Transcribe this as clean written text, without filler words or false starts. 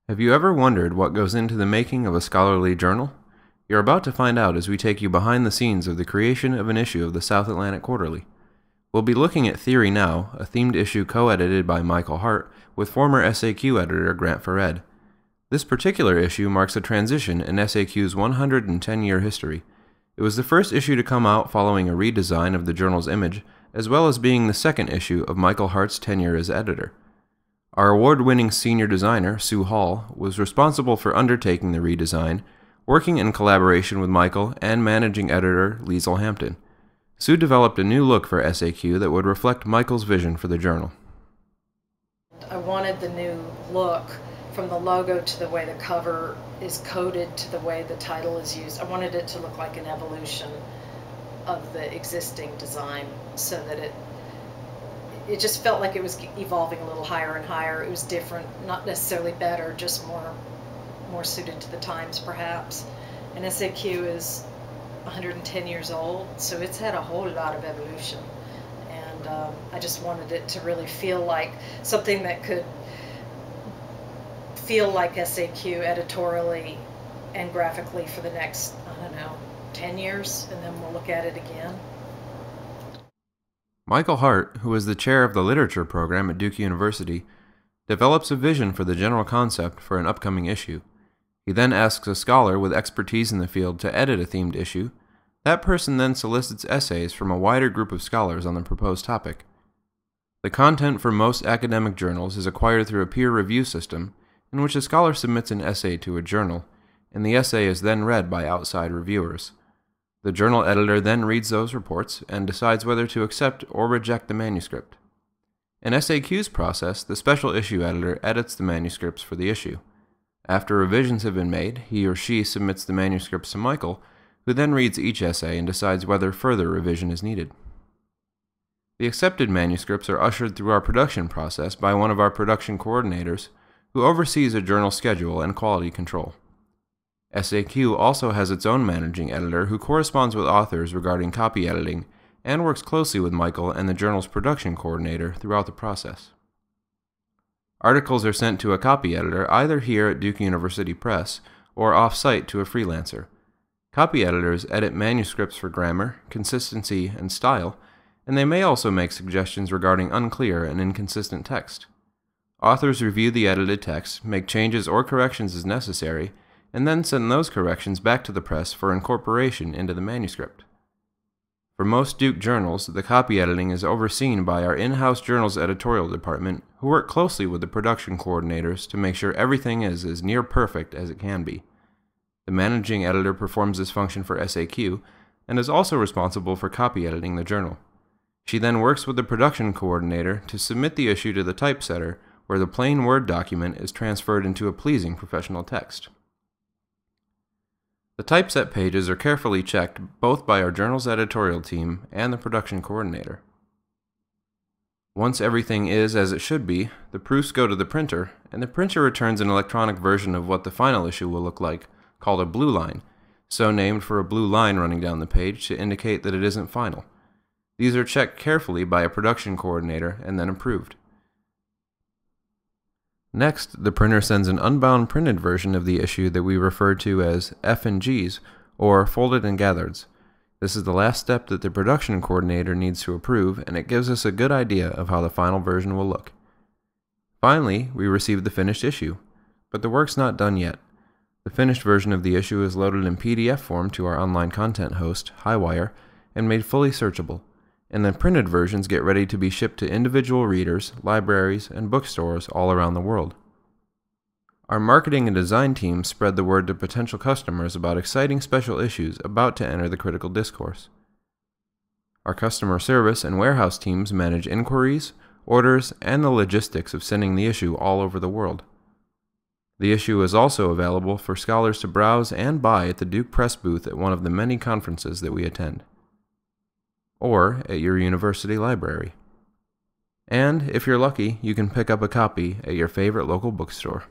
Have you ever wondered what goes into the making of a scholarly journal? You're about to find out as we take you behind the scenes of the creation of an issue of the South Atlantic Quarterly. We'll be looking at Theory Now, a themed issue co-edited by Michael Hart with former SAQ editor Grant Fared. This particular issue marks a transition in SAQ's 110-year history. It was the first issue to come out following a redesign of the journal's image, as well as being the second issue of Michael Hart's tenure as editor. Our award-winning senior designer, Sue Hall, was responsible for undertaking the redesign, working in collaboration with Michael and managing editor Liesl Hampton. Sue developed a new look for SAQ that would reflect Michael's vision for the journal. I wanted the new look, from the logo to the way the cover is coded to the way the title is used. I wanted it to look like an evolution of the existing design, so that it just felt like it was evolving a little higher and higher. It was different, not necessarily better, just more suited to the times perhaps. And SAQ is 110 years old, so it's had a whole lot of evolution. And I just wanted it to really feel like something that could feel like SAQ editorially and graphically for the next, 10 years, and then we'll look at it again. Michael Hart, who is the chair of the literature program at Duke University, develops a vision for the general concept for an upcoming issue. He then asks a scholar with expertise in the field to edit a themed issue. That person then solicits essays from a wider group of scholars on the proposed topic. The content for most academic journals is acquired through a peer review system, in which a scholar submits an essay to a journal, and the essay is then read by outside reviewers. The journal editor then reads those reports and decides whether to accept or reject the manuscript. In SAQ's process, the special issue editor edits the manuscripts for the issue. After revisions have been made, he or she submits the manuscripts to Michael, who then reads each essay and decides whether further revision is needed. The accepted manuscripts are ushered through our production process by one of our production coordinators, who oversees a journal schedule and quality control. SAQ also has its own managing editor who corresponds with authors regarding copy editing and works closely with Michael and the journal's production coordinator throughout the process. Articles are sent to a copy editor either here at Duke University Press or off-site to a freelancer. Copy editors edit manuscripts for grammar, consistency, and style, and they may also make suggestions regarding unclear and inconsistent text. Authors review the edited text, make changes or corrections as necessary, and then send those corrections back to the press for incorporation into the manuscript. For most Duke journals, the copy editing is overseen by our in-house journal's editorial department, who work closely with the production coordinators to make sure everything is as near perfect as it can be. The managing editor performs this function for SAQ, and is also responsible for copy editing the journal. She then works with the production coordinator to submit the issue to the typesetter, where the plain Word document is transferred into a pleasing professional text. The typeset pages are carefully checked both by our journal's editorial team and the production coordinator. Once everything is as it should be, the proofs go to the printer, and the printer returns an electronic version of what the final issue will look like, called a blue line, so named for a blue line running down the page to indicate that it isn't final. These are checked carefully by a production coordinator and then approved. Next, the printer sends an unbound printed version of the issue that we refer to as F&Gs, or folded and gathered. This is the last step that the production coordinator needs to approve, and it gives us a good idea of how the final version will look. Finally, we receive the finished issue, but the work's not done yet. The finished version of the issue is loaded in PDF form to our online content host, Highwire, and made fully searchable, and the printed versions get ready to be shipped to individual readers, libraries, and bookstores all around the world. Our marketing and design teams spread the word to potential customers about exciting special issues about to enter the critical discourse. Our customer service and warehouse teams manage inquiries, orders, and the logistics of sending the issue all over the world. The issue is also available for scholars to browse and buy at the Duke Press booth at one of the many conferences that we attend, or at your university library. And if you're lucky, you can pick up a copy at your favorite local bookstore.